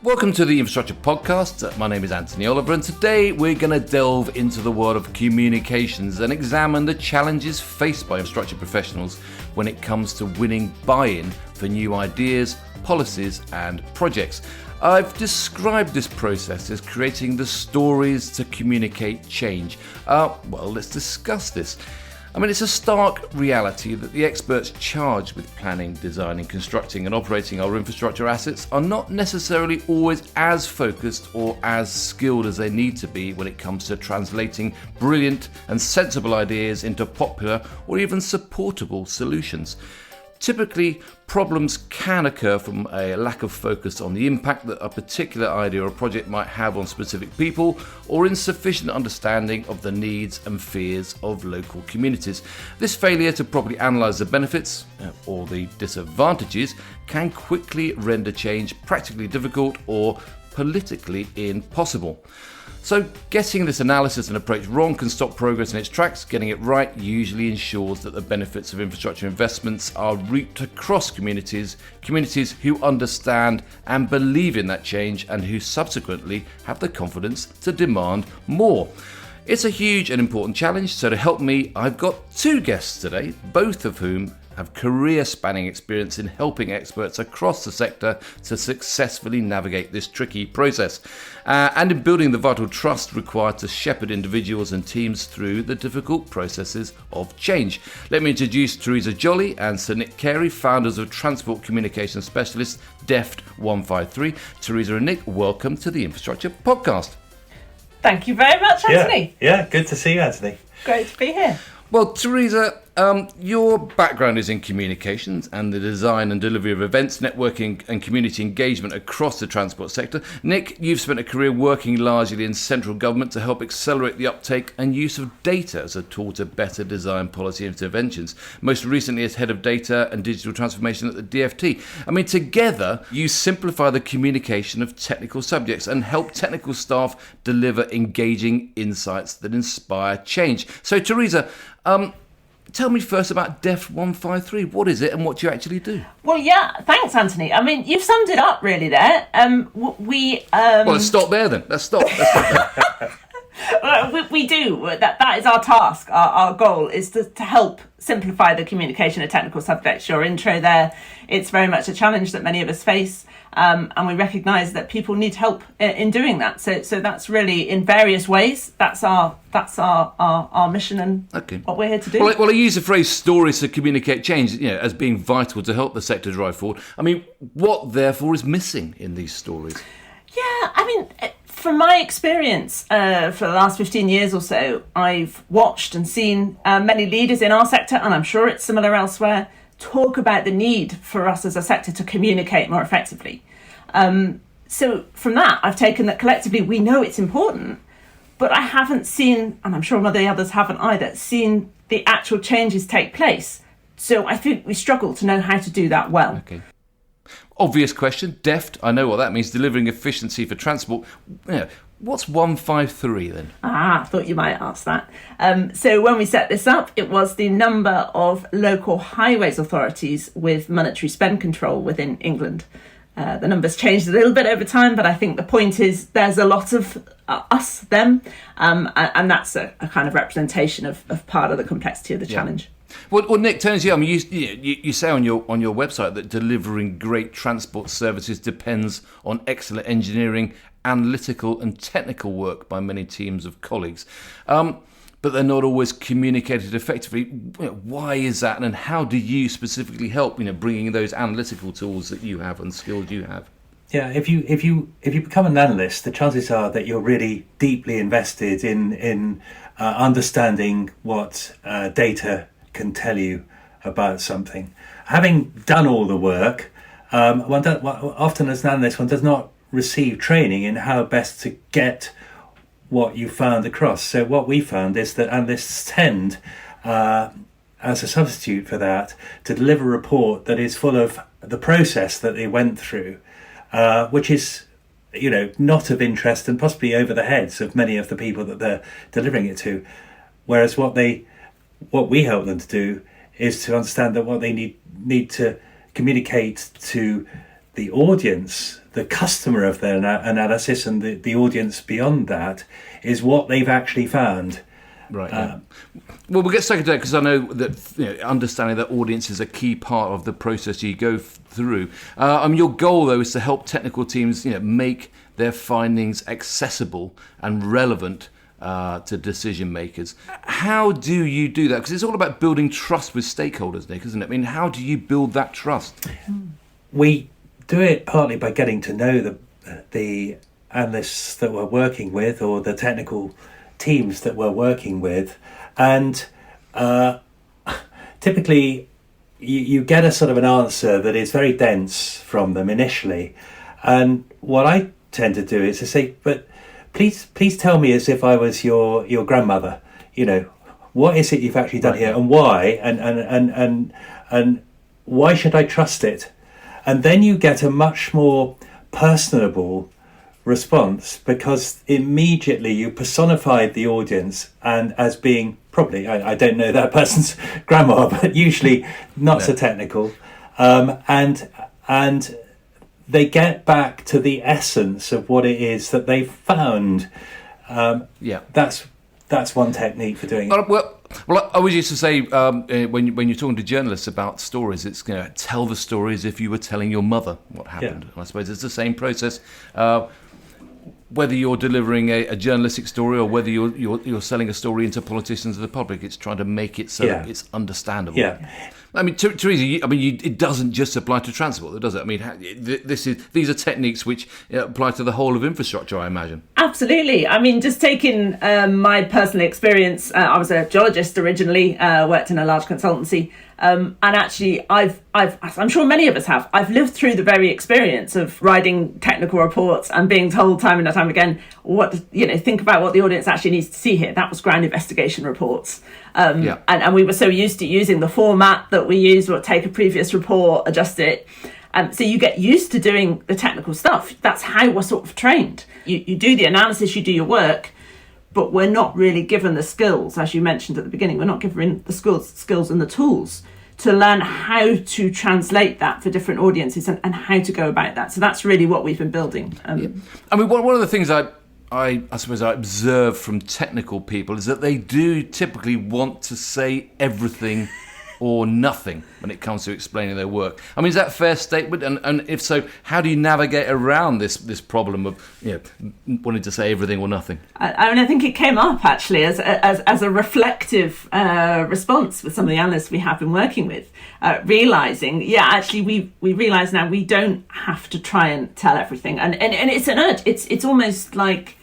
Welcome to the Infrastructure Podcast. My name is Anthony Oliver, and today we're going to delve into the world of communications and examine the challenges faced by infrastructure professionals when it comes to winning buy-in for new ideas, policies and projects. I've described this process as creating the stories to communicate change. Let's discuss this. It's a stark reality that the experts charged with planning, designing, constructing and operating our infrastructure assets are not necessarily always as focused or as skilled as they need to be when it comes to translating brilliant and sensible ideas into popular or even supportable solutions. Typically, problems can occur from a lack of focus on the impact that a particular idea or project might have on specific people, or insufficient understanding of the needs and fears of local communities. This failure to properly analyse the benefits or the disadvantages can quickly render change practically difficult or politically impossible. So getting this analysis and approach wrong can stop progress in its tracks. Getting it right usually ensures that the benefits of infrastructure investments are reaped across communities who understand and believe in that change and who subsequently have the confidence to demand more. It's a huge and important challenge, so to help me, I've got two guests today, both of whom have career-spanning experience in helping experts across the sector to successfully navigate this tricky process and in building the vital trust required to shepherd individuals and teams through the difficult processes of change. Let me introduce Teresa Jolley and Sir Nick Cary, founders of transport communication specialist DEFT 153. Teresa and Nick, welcome to the Infrastructure Podcast. Thank you very much, Anthony. Yeah, good to see you, Anthony. Great to be here. Well, Teresa, your background is in communications and the design and delivery of events, networking and community engagement across the transport sector. Nick, you've spent a career working largely in central government to help accelerate the uptake and use of data as a tool to better design policy interventions, most recently as head of data and digital transformation at the DfT. Together, you simplify the communication of technical subjects and help technical staff deliver engaging insights that inspire change. So, Teresa, tell me first about DEFT 153. What is it and what do you actually do? Well, yeah, thanks, Anthony. You've summed it up really there. Let's stop there then. Let's stop there. We do. That is our task. Our goal is to help simplify the communication of technical subjects. Your intro there, it's very much a challenge that many of us face. And we recognise that people need help in doing that. So that's really in various ways. That's our mission and what we're here to do. Well, I use the phrase "stories to communicate change," as being vital to help the sector drive forward. What therefore is missing in these stories? Yeah, from my experience, for the last 15 years or so, I've watched and seen many leaders in our sector, and I'm sure it's similar elsewhere, talk about the need for us as a sector to communicate more effectively. So from that, I've taken that collectively we know it's important, but I haven't seen, and I'm sure many others haven't either, seen the actual changes take place. So I think we struggle to know how to do that well. Okay. Obvious question, DEFT, I know what that means, delivering efficiency for transport. What's 153 then? I thought you might ask that. So when we set this up, it was the number of local highways authorities with monetary spend control within England. The numbers changed a little bit over time, but I think the point is there's a lot of us, them, and that's a kind of representation of part of the complexity of the challenge. Well, Nick, turns to you. You say on your website that delivering great transport services depends on excellent engineering, analytical and technical work by many teams of colleagues. But they're not always communicated effectively. Why is that, and how do you specifically help, bringing those analytical tools that you have and skills you have? Yeah, if you become an analyst, the chances are that you're really deeply invested in understanding what data can tell you about something. Having done all the work, often as an analyst, one does not receive training in how best to get what you found across. So what we found is that analysts tend, as a substitute for that, to deliver a report that is full of the process that they went through, which is not of interest and possibly over the heads of many of the people that they're delivering it to. Whereas what we help them to do is to understand that what they need to communicate to the audience, the customer of their analysis, and the audience beyond that is what they've actually found. Right. Well, we'll get straight into that because I know that understanding that audience is a key part of the process you go through. Your goal, though, is to help technical teams make their findings accessible and relevant to decision makers. How do you do that? Because it's all about building trust with stakeholders, Nick, isn't it? I mean, how do you build that trust? We do it partly by getting to know the analysts that we're working with, or the technical teams that we're working with, and typically you get a sort of an answer that is very dense from them initially, and what I tend to do is to say, but please tell me as if I was your grandmother, what is it you've actually done here, and why, and why should I trust it? And then you get a much more personable response, because immediately you personified the audience and as being probably, I don't know that person's grandma, but usually not so technical, and they get back to the essence of what it is that they've found. That's one technique for doing it. Well, I always used to say when you're talking to journalists about stories, it's tell the story as if you were telling your mother what happened. Yeah. I suppose it's the same process. Whether you're delivering a journalistic story or whether you're selling a story into politicians or the public, it's trying to make it so that it's understandable. Yeah. I mean, Teresa, it doesn't just apply to transport, does it? I mean, these are techniques which apply to the whole of infrastructure, I imagine. Absolutely. I mean, just taking my personal experience, I was a geologist originally, worked in a large consultancy, and actually, I'm sure many of us have. I've lived through the very experience of writing technical reports and being told time and time again, think about what the audience actually needs to see here. That was ground investigation reports. And we were so used to using the format that we use. We'll take a previous report, adjust it. So you get used to doing the technical stuff. That's how we're sort of trained. You do the analysis, you do your work, but we're not really given the skills, as you mentioned at the beginning. We're not given the skills and the tools to learn how to translate that for different audiences and how to go about that. So that's really what we've been building. I mean, one of the things I suppose I observe from technical people is that they do typically want to say everything or nothing when it comes to explaining their work. I mean, is that a fair statement? And if so, how do you navigate around this problem of wanting to say everything or nothing? I think it came up actually as a reflective response with some of the analysts we have been working with, realising, we realise now we don't have to try and tell everything, and it's an urge. It's almost like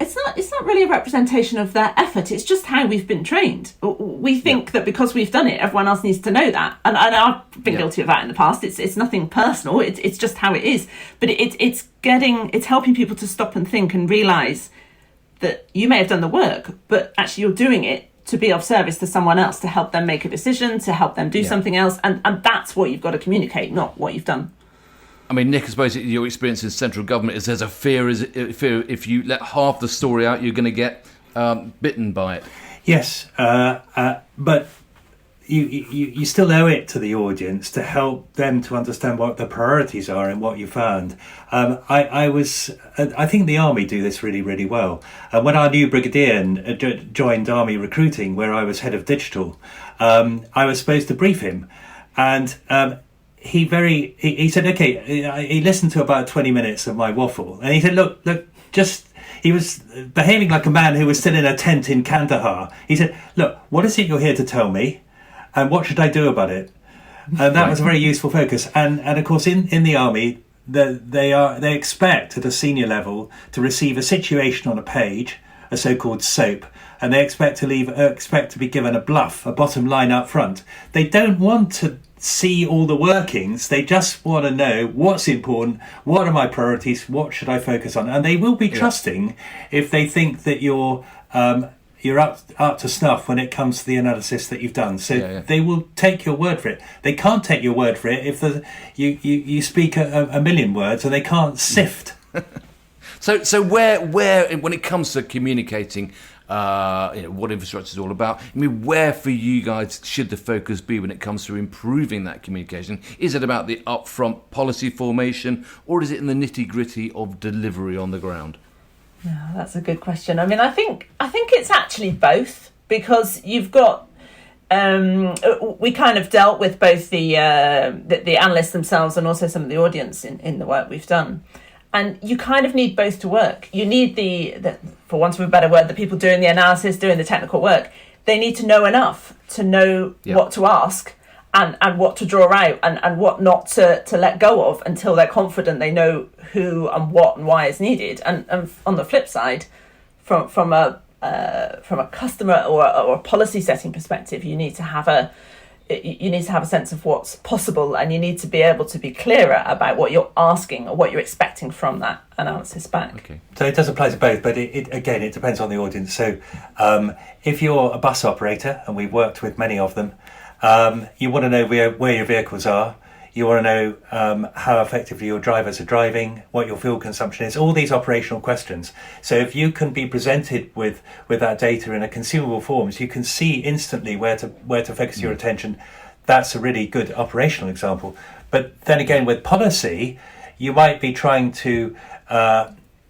it's not really a representation of their effort. It's just how we've been trained. We think that because we've done it, everyone else needs to know that. And I've been guilty of that in the past. It's nothing personal. It's just how it is. But it's helping people to stop and think and realise that you may have done the work, but actually you're doing it to be of service to someone else, to help them make a decision, to help them do something else. And that's what you've got to communicate, not what you've done. I mean, Nick, I suppose your experience in central government is there's a fear if you let half the story out, you're going to get bitten by it. Yes, but you still owe it to the audience to help them to understand what the priorities are and what you found. I think the Army do this really, really well. When our new brigadier joined Army recruiting, where I was head of digital, I was supposed to brief him, and he said, okay, he listened to about 20 minutes of my waffle, and he said, look, he was behaving like a man who was still in a tent in Kandahar. He said, look, what is it you're here to tell me, and what should I do about it? And that was a very useful focus. And of course, in the Army, they expect at a senior level to receive a situation on a page, a so-called SOAP, and they expect to be given a bluff, a bottom line up front. They don't want to see all the workings. They just want to know what's important, what are my priorities, what should I focus on, and they will be trusting if they think that you're up to snuff when it comes to the analysis that you've done. So they will take your word for it. They can't take your word for it if you speak a million words and they can't sift. So where when it comes to communicating what infrastructure is all about. I mean, where for you guys should the focus be when it comes to improving that communication? Is it about the upfront policy formation, or is it in the nitty-gritty of delivery on the ground? Yeah, that's a good question. I mean, I think it's actually both, because you've got we kind of dealt with both the analysts themselves and also some of the audience in the work we've done. And you kind of need both to work. You need the for want of a better word, the people doing the analysis, doing the technical work. They need to know enough to know what to ask and what to draw out and what not to let go of until they're confident they know who and what and why is needed. And on the flip side, from a customer or a policy setting perspective, you need to have a sense of what's possible, and you need to be able to be clearer about what you're asking or what you're expecting from that analysis back. Okay. So it does apply to both, but it depends on the audience. So if you're a bus operator, and we've worked with many of them, you want to know where your vehicles are. You want to know how effectively your drivers are driving, what your fuel consumption is, all these operational questions. So if you can be presented with that data in a consumable form, so you can see instantly where to focus your attention, that's a really good operational example. But then again, with policy, you might be trying to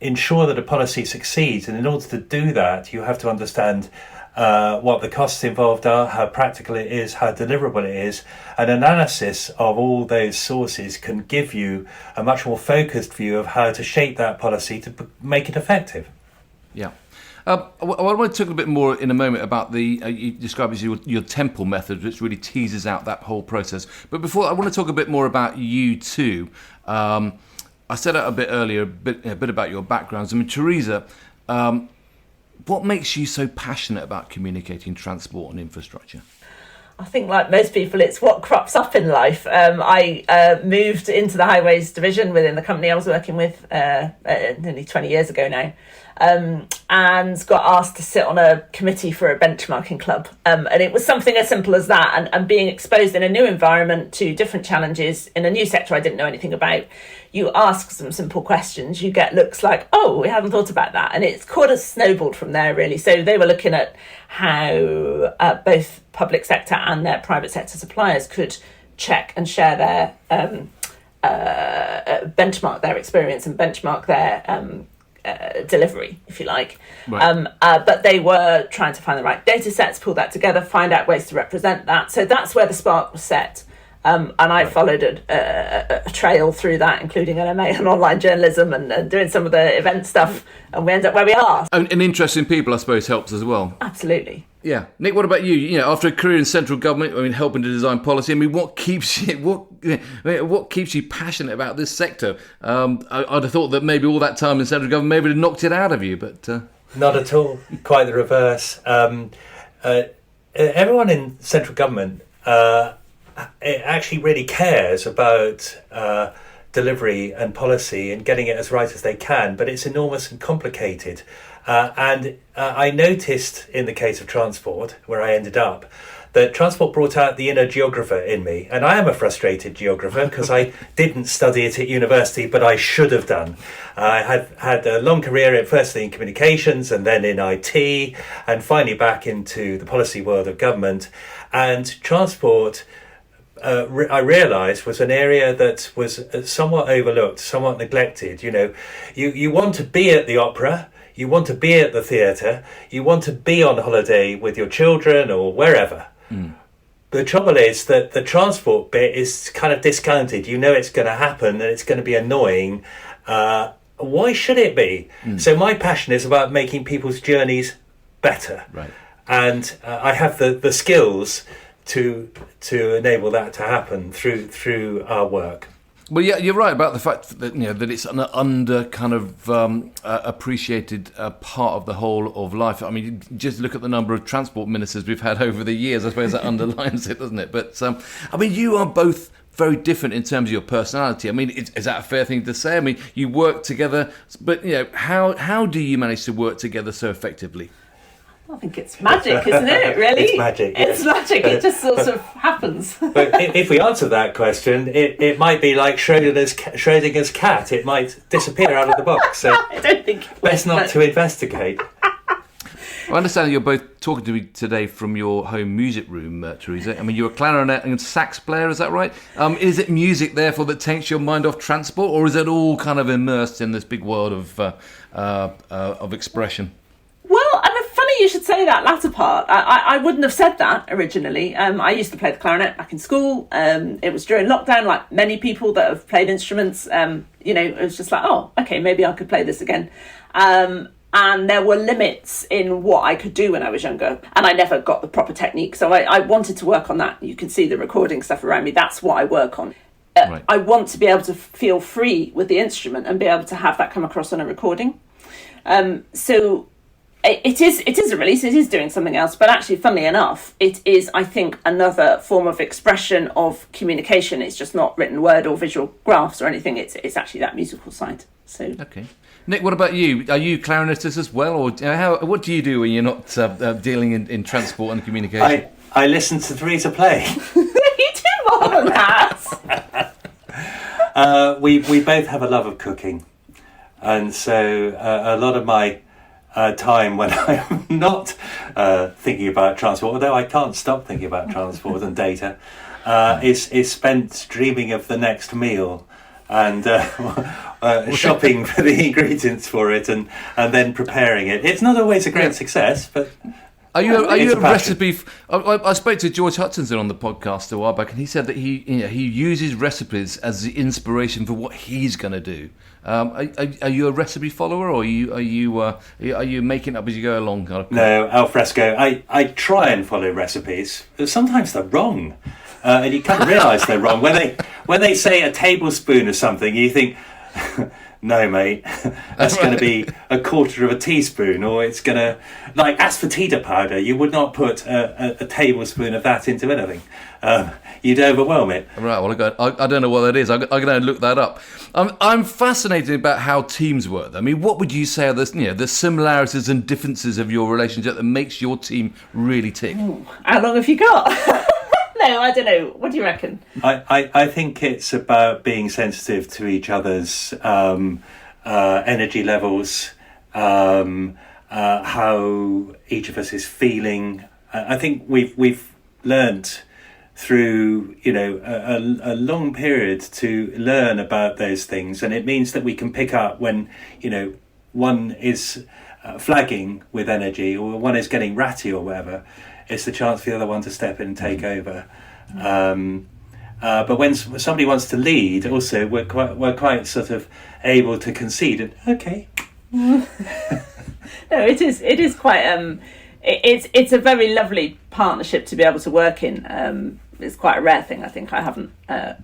ensure that a policy succeeds. And in order to do that, you have to understand what the costs involved are, how practical it is, how deliverable it is. An analysis of all those sources can give you a much more focused view of how to shape that policy to make it effective. Yeah. I want to talk a bit more in a moment about you describe it as your temple method, which really teases out that whole process. But before, I want to talk a bit more about you too. I said it a bit earlier, a bit about your backgrounds. I mean, Teresa, what makes you so passionate about communicating transport and infrastructure? I think, like most people, it's what crops up in life. I moved into the highways division within the company I was working with nearly 20 years ago now, and got asked to sit on a committee for a benchmarking club. And it was something as simple as that, and being exposed in a new environment to different challenges in a new sector I didn't know anything about. You ask some simple questions, you get looks like, oh, we haven't thought about that. And it's kind of snowballed from there, really. So they were looking at how both public sector and their private sector suppliers could check and share their benchmark their experience and benchmark their delivery, if you like. Right. But they were trying to find the right data sets, pull that together, find out ways to represent that. So that's where the spark was set. And I followed a trail through that, including an MA in online journalism and doing some of the event stuff, and we end up where we are. And interesting people, I suppose, helps as well. Absolutely. Yeah, Nick. What about you? You know, after a career in central government, I mean, helping to design policy. I mean, what keeps you passionate about this sector? I'd have thought that maybe all that time in central government maybe would have knocked it out of you, but not at all. Quite the reverse. Everyone in central government. It actually really cares about delivery and policy and getting it as right as they can, but it's enormous and complicated. And I noticed in the case of transport, where I ended up, that transport brought out the inner geographer in me. And I am a frustrated geographer because I didn't study it at university, but I should have done. I had a long career, firstly in communications and then in IT, and finally back into the policy world of government. And transport, I realised, was an area that was somewhat overlooked, somewhat neglected. You know, you want to be at the opera, you want to be at the theatre, you want to be on holiday with your children or wherever. Mm. The trouble is that the transport bit is kind of discounted. You know it's going to happen and it's going to be annoying. Why should it be? Mm. So my passion is about making people's journeys better. Right. And I have the skills to enable that to happen through our work. Well, yeah, you're right about the fact that that it's an under kind of appreciated part of the whole of life. I mean, just look at the number of transport ministers we've had over the years. I suppose that underlines it, doesn't it? But I mean, you are both very different in terms of your personality. I mean, is that a fair thing to say? I mean, you work together, but how do you manage to work together so effectively? I think it's magic, isn't it, really? It's magic. It's magic. It just sort of happens. But if we answer that question, it might be like Schrodinger's cat. It might disappear out of the box. So I don't think it best not to investigate. I understand you're both talking to me today from your home music room, Teresa. I mean, you're a clarinet and sax player, is that right? Is it music, therefore, that takes your mind off transport, or is it all kind of immersed in this big world of expression? Well, I mean, funny you should say that latter part. I wouldn't have said that originally. I used to play the clarinet back in school. It was during lockdown, like many people that have played instruments. It was just like, oh, okay, maybe I could play this again. And there were limits in what I could do when I was younger. And I never got the proper technique. So I wanted to work on that. You can see the recording stuff around me. That's what I work on. Right. I want to be able to feel free with the instrument and be able to have that come across on a recording. So it is a release, it is doing something else, but actually, funnily enough, it is, I think, another form of expression of communication. It's just not written word or visual graphs or anything. It's actually that musical side. So okay. Nick, what about you? Are you clarinetist as well, or what do you do when you're not dealing in transport and communication? I listen to Teresa play. You do more than that. We both have a love of cooking, and so a lot of my time when I'm not thinking about transport, although I can't stop thinking about transport and data, is spent dreaming of the next meal and shopping for the ingredients for it and then preparing it. It's not always a great success, but... Are you a recipe? I spoke to George Hutchinson on the podcast a while back, and he said that he uses recipes as the inspiration for what he's going to do. Are you a recipe follower, or are you making up as you go along? No, al fresco. I try and follow recipes. Sometimes they're wrong, and you can't realise they're wrong when they say a tablespoon of something. You think. No, mate, that's going to be a quarter of a teaspoon, or it's going to... Like asafoetida powder, you would not put a tablespoon of that into anything. You'd overwhelm it. Right, well, I don't know what that is. I'm going to look that up. I'm fascinated about how teams work. I mean, what would you say are the similarities and differences of your relationship that makes your team really tick? Ooh, how long have you got? No, I don't know. What do you reckon? I think it's about being sensitive to each other's energy levels, how each of us is feeling. I think we've learnt through a long period to learn about those things, and it means that we can pick up when one is flagging with energy or one is getting ratty or whatever. It's the chance for the other one to step in and take over. But when somebody wants to lead, also we're quite sort of able to concede. And, okay. No, it is quite. It's a very lovely partnership to be able to work in. It's quite a rare thing. I think I haven't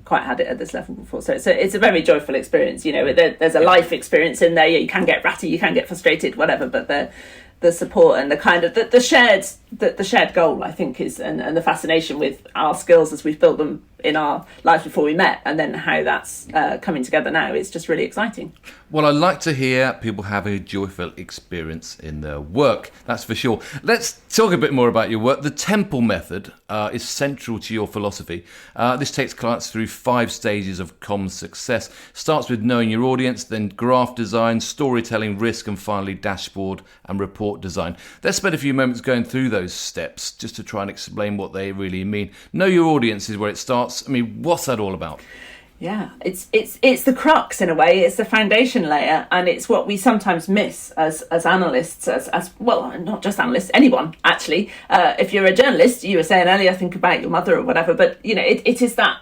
quite had it at this level before. So it's a very joyful experience. There's a life experience in there. You can get ratty, you can get frustrated, whatever. But the support and the kind of the shared goal, I think, is and the fascination with our skills as we've built them in our lives before we met, and then how that's coming together now. It's just really exciting. Well, I like to hear people have a joyful experience in their work, that's for sure. Let's talk a bit more about your work. The Temple method is central to your philosophy. This takes clients through 5 stages of comms success. Starts with knowing your audience, then graph design, storytelling, risk, and finally dashboard and report design. Let's spend a few moments going through those steps just to try and explain what they really mean. Know your audience is where it starts. I mean, what's that all about? Yeah, it's the crux in a way. It's the foundation layer, and it's what we sometimes miss as analysts, as well, not just analysts, anyone actually. If you're a journalist, you were saying earlier, think about your mother or whatever. But it is that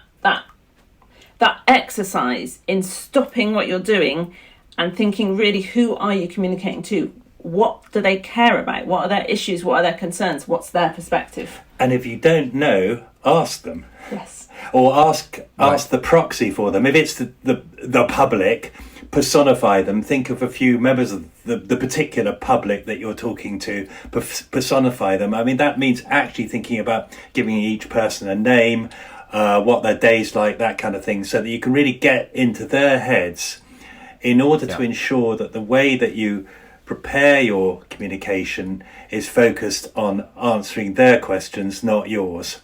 exercise in stopping what you're doing and thinking, really, who are you communicating to? What do they care about? What are their issues? What are their concerns? What's their perspective? And if you don't know, ask them. Yes. Or ask the proxy for them. If it's the public, personify them. Think of a few members of the particular public that you're talking to. Personify them. I mean, that means actually thinking about giving each person a name, what their day's like, that kind of thing, so that you can really get into their heads in order to ensure that the way that you prepare your communication is focused on answering their questions, not yours.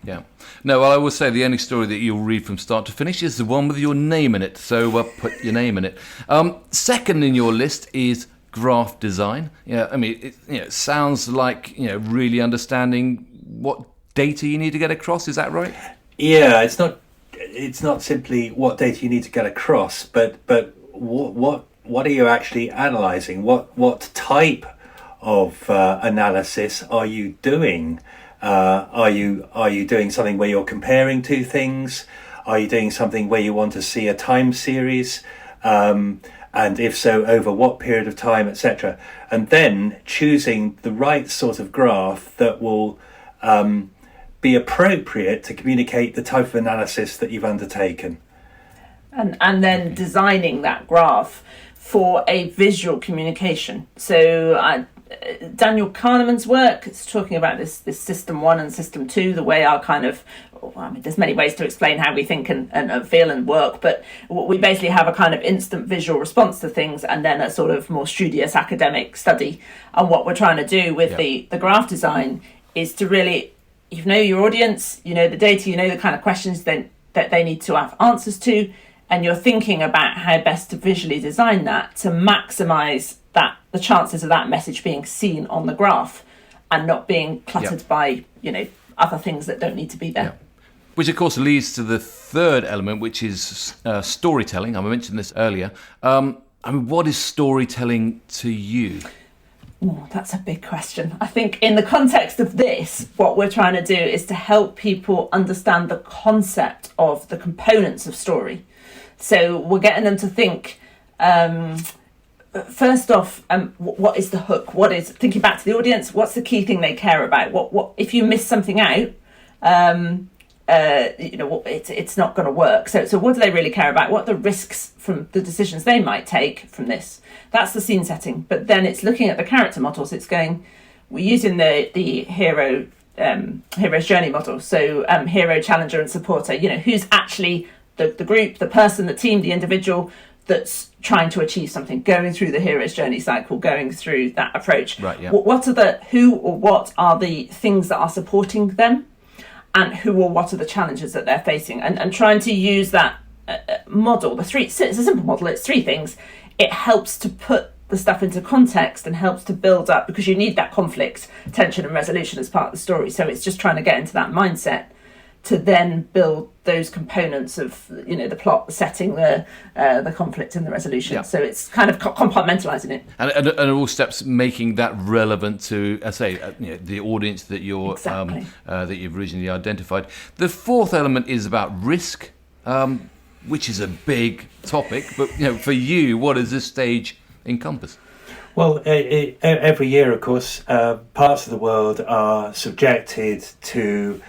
Yeah. No, well, I will say the only story that you'll read from start to finish is the one with your name in it. So put your name in it. Second in your list is graph design. Yeah, I mean, it sounds like really understanding what data you need to get across. Is that right? Yeah, it's not simply what data you need to get across, but what are you actually analysing? What type of analysis are you doing? Are you doing something where you're comparing two things? Are you doing something where you want to see a time series? And if so, over what period of time, etc. And then choosing the right sort of graph that will be appropriate to communicate the type of analysis that you've undertaken. And then designing that graph for a visual communication. So Daniel Kahneman's work is talking about this system 1 and system 2, the way our kind of, there's many ways to explain how we think and feel and work, but we basically have a kind of instant visual response to things and then a sort of more studious academic study. And what we're trying to do with the graph design is to really, your audience, the data, the kind of questions that they need to have answers to, and you're thinking about how best to visually design that to maximise the chances of that message being seen on the graph and not being cluttered by other things that don't need to be there. Yeah. Which of course leads to the third element, which is storytelling. I mentioned this earlier. What is storytelling to you? Oh, that's a big question. I think in the context of this, what we're trying to do is to help people understand the concept of the components of story. So we're getting them to think, first off, what is the hook? What is, thinking back to the audience, what's the key thing they care about? What if you miss something out, it's not going to work. So what do they really care about? What are the risks from the decisions they might take from this? That's the scene setting. But then it's looking at the character models. It's going, we're using the hero's journey model. So hero, challenger and supporter, who's actually the group, the person, the team, the individual that's trying to achieve something, going through the hero's journey cycle, going through that approach. Right, yeah. What are what are the things that are supporting them, and who or what are the challenges that they're facing, and trying to use that model. It's a simple model, it's 3 things. It helps to put the stuff into context and helps to build up, because you need that conflict, tension and resolution as part of the story. So it's just trying to get into that mindset to then build those components of the plot, the setting, the conflict and the resolution. Yeah. So it's kind of compartmentalising it, and all steps making that relevant to, the audience that you're exactly. That you've originally identified. The fourth element is about risk, which is a big topic. But for you, what does this stage encompass? Well, every year, of course, parts of the world are subjected to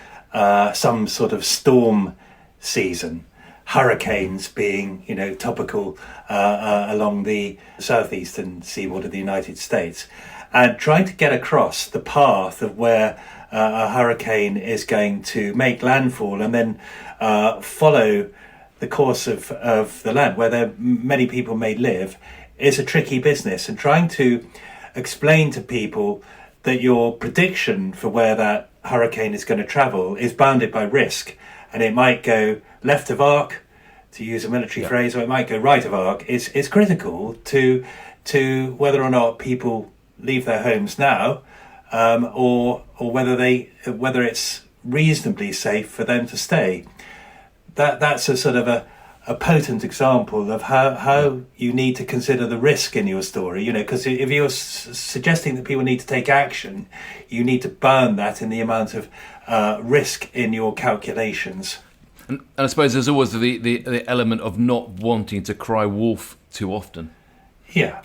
some sort of storm season, hurricanes being, topical along the southeastern seaboard of the United States, and trying to get across the path of where a hurricane is going to make landfall and then follow the course of the land where many people may live is a tricky business. And trying to explain to people that your prediction for where that hurricane is going to travel is bounded by risk, and it might go left of arc, to use a military phrase, or it might go right of arc, is critical to whether or not people leave their homes now, or whether it's reasonably safe for them to stay. That's a sort of a potent example of how you need to consider the risk in your story, because if you're suggesting that people need to take action, you need to bound that in the amount of risk in your calculations. And I suppose there's always the element of not wanting to cry wolf too often. Yeah.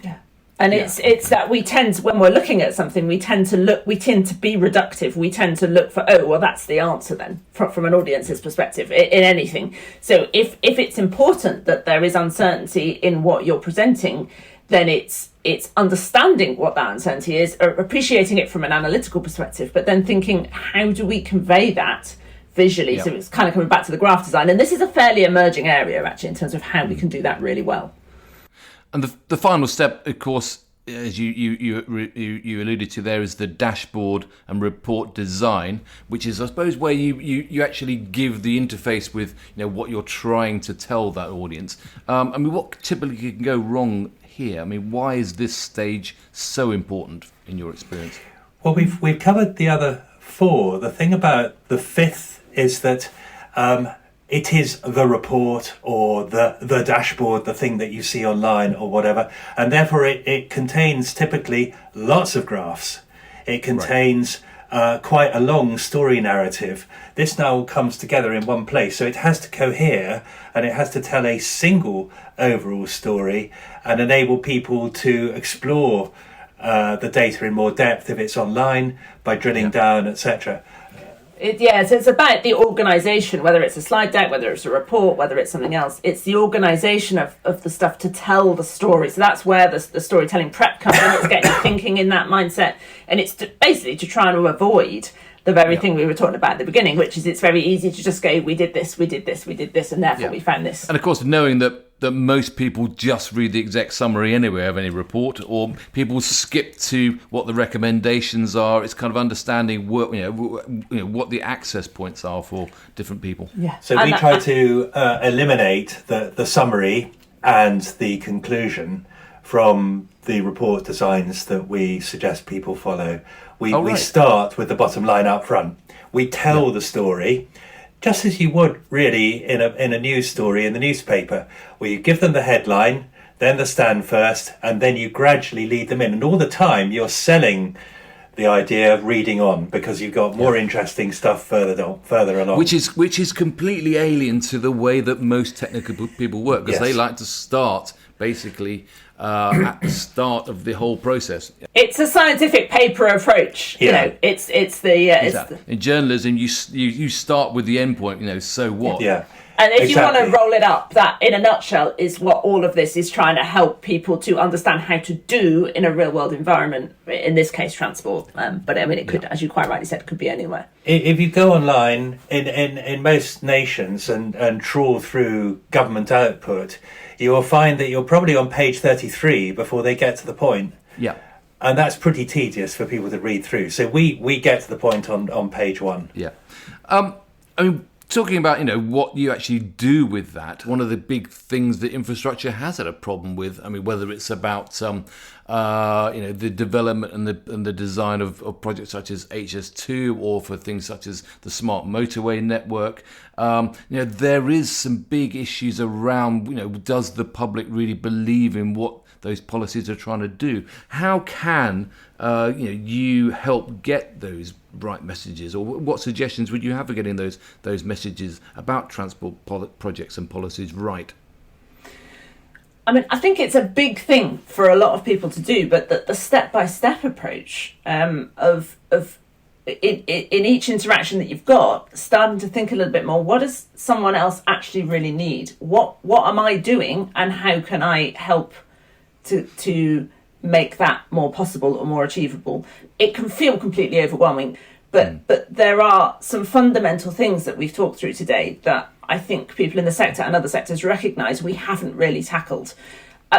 And it's that we tend, when we're looking at something, we tend to be reductive. We tend to look for, that's the answer then, from an audience's perspective, in anything. So if it's important that there is uncertainty in what you're presenting, then it's understanding what that uncertainty is, or appreciating it from an analytical perspective, but then thinking, how do we convey that visually? So it's kind of coming back to the graph design. And this is a fairly emerging area, actually, in terms of how we can do that really well. And the final step, of course, as you alluded to there, is the dashboard and report design, which is, I suppose, where you actually give the interface with what you're trying to tell that audience. I mean, what typically can go wrong here? I mean, why is this stage so important in your experience? Well, we've covered the other four. The thing about the fifth is that it is the report or the dashboard, the thing that you see online or whatever, and therefore it contains typically lots of graphs. It contains quite a long story narrative. This now all comes together in one place, so it has to cohere and it has to tell a single overall story and enable people to explore the data in more depth if it's online by drilling down, etc. So it's about the organisation, whether it's a slide deck, whether it's a report, whether it's something else. It's the organisation of the stuff to tell the story. So that's where the storytelling prep comes in. It's getting you thinking in that mindset. And it's basically to try and avoid the very thing we were talking about at the beginning, which is it's very easy to just go, we did this, and therefore we found this. And of course, knowing that most people just read the exec summary anyway of any report, or people skip to what the recommendations are. It's kind of understanding what the access points are for different people. Yeah. So we try to eliminate the summary and the conclusion from the report designs that we suggest people follow. We start with the bottom line up front. We tell the story, just as you would really in a news story in the newspaper, where you give them the headline, then the stand first, and then you gradually lead them in. And all the time you're selling the idea of reading on because you've got more interesting stuff further along. Which is completely alien to the way that most technical people work, because they like to start basically at the start of the whole process. It's a scientific paper approach. It's in journalism you start with the end point. So what? Yeah. And if you want to roll it up, that in a nutshell is what all of this is trying to help people to understand how to do in a real world environment, in this case transport, but I mean it could, as you quite rightly said, could be anywhere. If you go online in most nations and trawl through government output, you will find that you're probably on page 33 before they get to the point. Yeah. And that's pretty tedious for people to read through. So we get to the point on page 1. Yeah. I mean, talking about what you actually do with that, one of the big things that infrastructure has had a problem with, I mean, whether it's about the development and the design of projects such as HS2, or for things such as the smart motorway network, there is some big issues around, does the public really believe in what those policies are trying to do? How can you help get those right messages, or what suggestions would you have for getting those messages about transport projects and policies right? I mean, I think it's a big thing for a lot of people to do, but the step-by-step approach of in each interaction that you've got, starting to think a little bit more, what does someone else actually really need? What am I doing, and how can I help to make that more possible or more achievable? It can feel completely overwhelming, but there are some fundamental things that we've talked through today that I think people in the sector and other sectors recognise we haven't really tackled.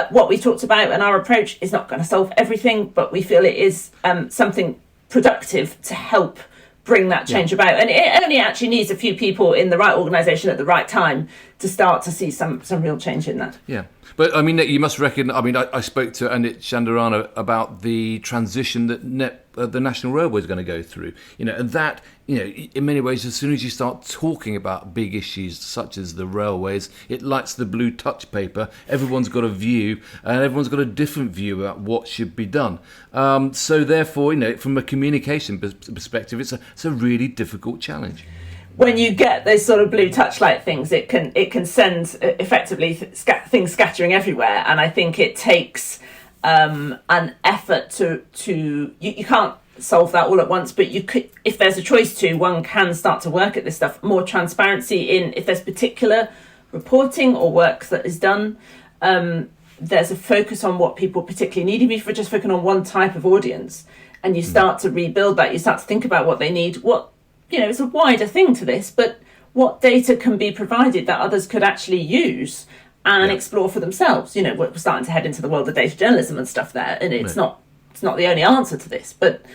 What we talked about and our approach is not going to solve everything, but we feel it is something productive to help bring that change about. And it only actually needs a few people in the right organisation at the right time to start to see some real change in that. Yeah. But I mean, you must reckon, I mean, I spoke to Anit Chandarana about the transition that the National Railway is going to go through, and that, in many ways, as soon as you start talking about big issues such as the railways, it lights the blue touch paper. Everyone's got a view, and everyone's got a different view about what should be done. So therefore, from a communication perspective, it's a really difficult challenge. When you get those sort of blue touchlight things, it can send effectively things scattering everywhere, and I think it takes an effort to you can't solve that all at once, but you could, if there's a choice to, one can start to work at this stuff. More transparency in if there's particular reporting or work that is done. There's a focus on what people particularly need, even if we're just focusing on one type of audience, and you start to rebuild that. You start to think about what they need. It's a wider thing to this, but what data can be provided that others could actually use, and explore for themselves. We're starting to head into the world of data journalism and stuff there, and it's not the only answer to this, but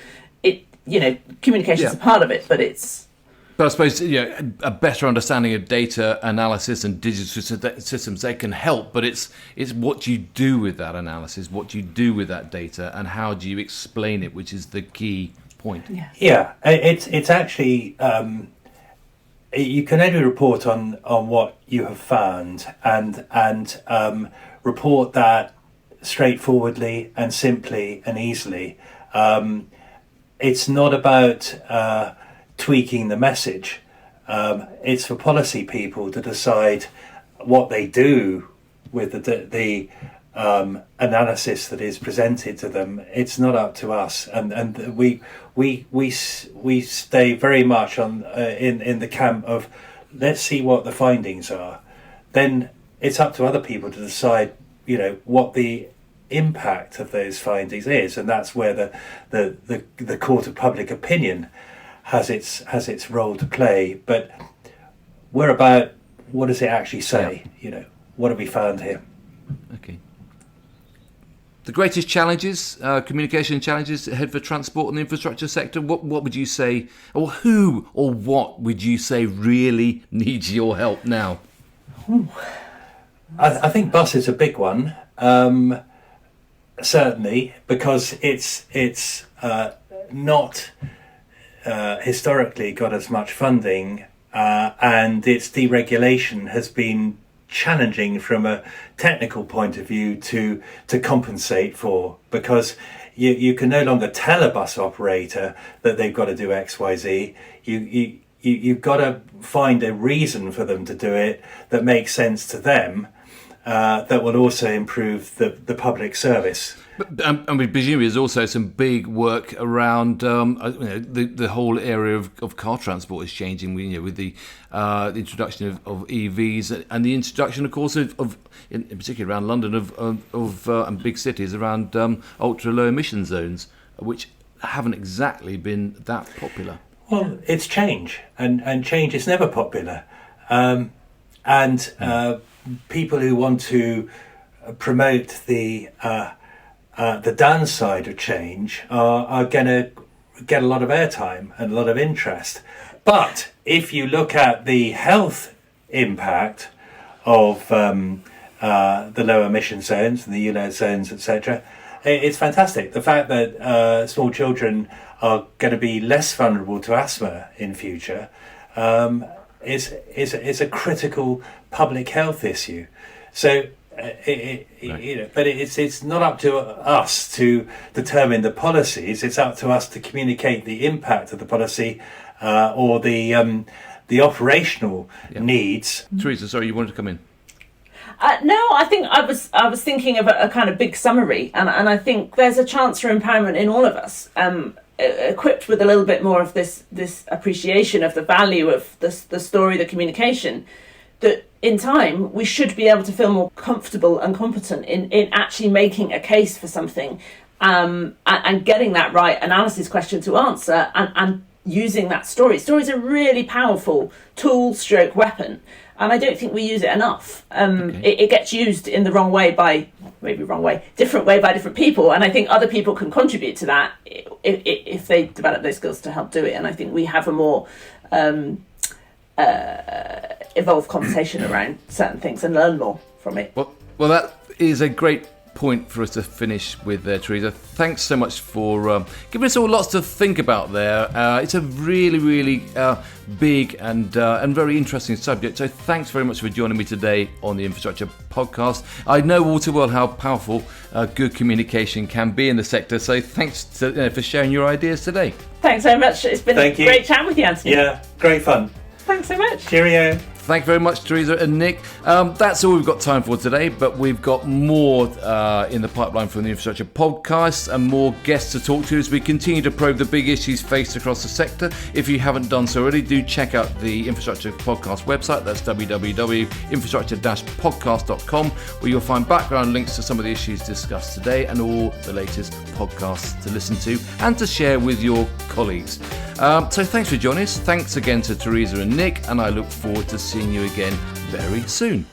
communication is a part of it, but it's... But I suppose a better understanding of data analysis and digital systems, they can help, but it's what you do with that analysis, what you do with that data, and how do you explain it, which is the key point. Yeah, it's actually you can only report on what you have found and report that straightforwardly and simply and easily. It's not about tweaking the message. It's for policy people to decide what they do with the analysis that is presented to them. It's not up to us, and we stay very much on in the camp of let's see what the findings are. Then it's up to other people to decide, what the impact of those findings is, and that's where the court of public opinion has its role to play. But we're about what does it actually say? What have we found here? Okay. The greatest challenges, communication challenges ahead for transport and the infrastructure sector, what would you say, or who or what would you say really needs your help now? I think bus is a big one, certainly, because it's not historically got as much funding, and its deregulation has been challenging from a technical point of view to compensate for, because you can no longer tell a bus operator that they've got to do XYZ. You've got to find a reason for them to do it that makes sense to them, that will also improve the public service. And we presume there's also some big work around the whole area of car transport is changing. With the introduction of EVs and the introduction, of course, of in particular around London of and big cities around ultra low emission zones, which haven't exactly been that popular. Well, it's change, and change is never popular, people who want to promote the downside of change are going to get a lot of airtime and a lot of interest. But if you look at the health impact of the low emission zones and the ULEZ zones, etc., it's fantastic. The fact that small children are going to be less vulnerable to asthma in future is a critical public health issue. So. But it's not up to us to determine the policies. It's up to us to communicate the impact of the policy or the operational needs. Teresa, sorry, you wanted to come in. No, I think I was thinking of a kind of big summary, and I think there's a chance for empowerment in all of us, equipped with a little bit more of this appreciation of the value of the story, the communication, that in time we should be able to feel more comfortable and competent in actually making a case for something, and getting that right analysis question to answer, and using that story. Stories are a really powerful tool stroke weapon, and I don't think we use it enough. It gets used in the different way by different people, and I think other people can contribute to that if they develop those skills to help do it. And I think we have a more evolve conversation around certain things and learn more from it. Well, that is a great point for us to finish with there, Teresa. Thanks so much for giving us all lots to think about there. It's a really, really big and very interesting subject. So thanks very much for joining me today on the Infrastructure Podcast. I know all too well how powerful good communication can be in the sector. So thanks for sharing your ideas today. Thanks very much. It's been a great chat with you, Anthony. Yeah, great fun. Thanks so much. Cheerio. Thank you very much, Teresa and Nick. That's all we've got time for today, but we've got more in the pipeline from the Infrastructure Podcast and more guests to talk to as we continue to probe the big issues faced across the sector. If you haven't done so already, do check out the Infrastructure Podcast website. That's www.infrastructure-podcast.com, where you'll find background links to some of the issues discussed today and all the latest podcasts to listen to and to share with your colleagues. So thanks for joining us. Thanks again to Teresa and Nick, and I look forward to seeing you again very soon.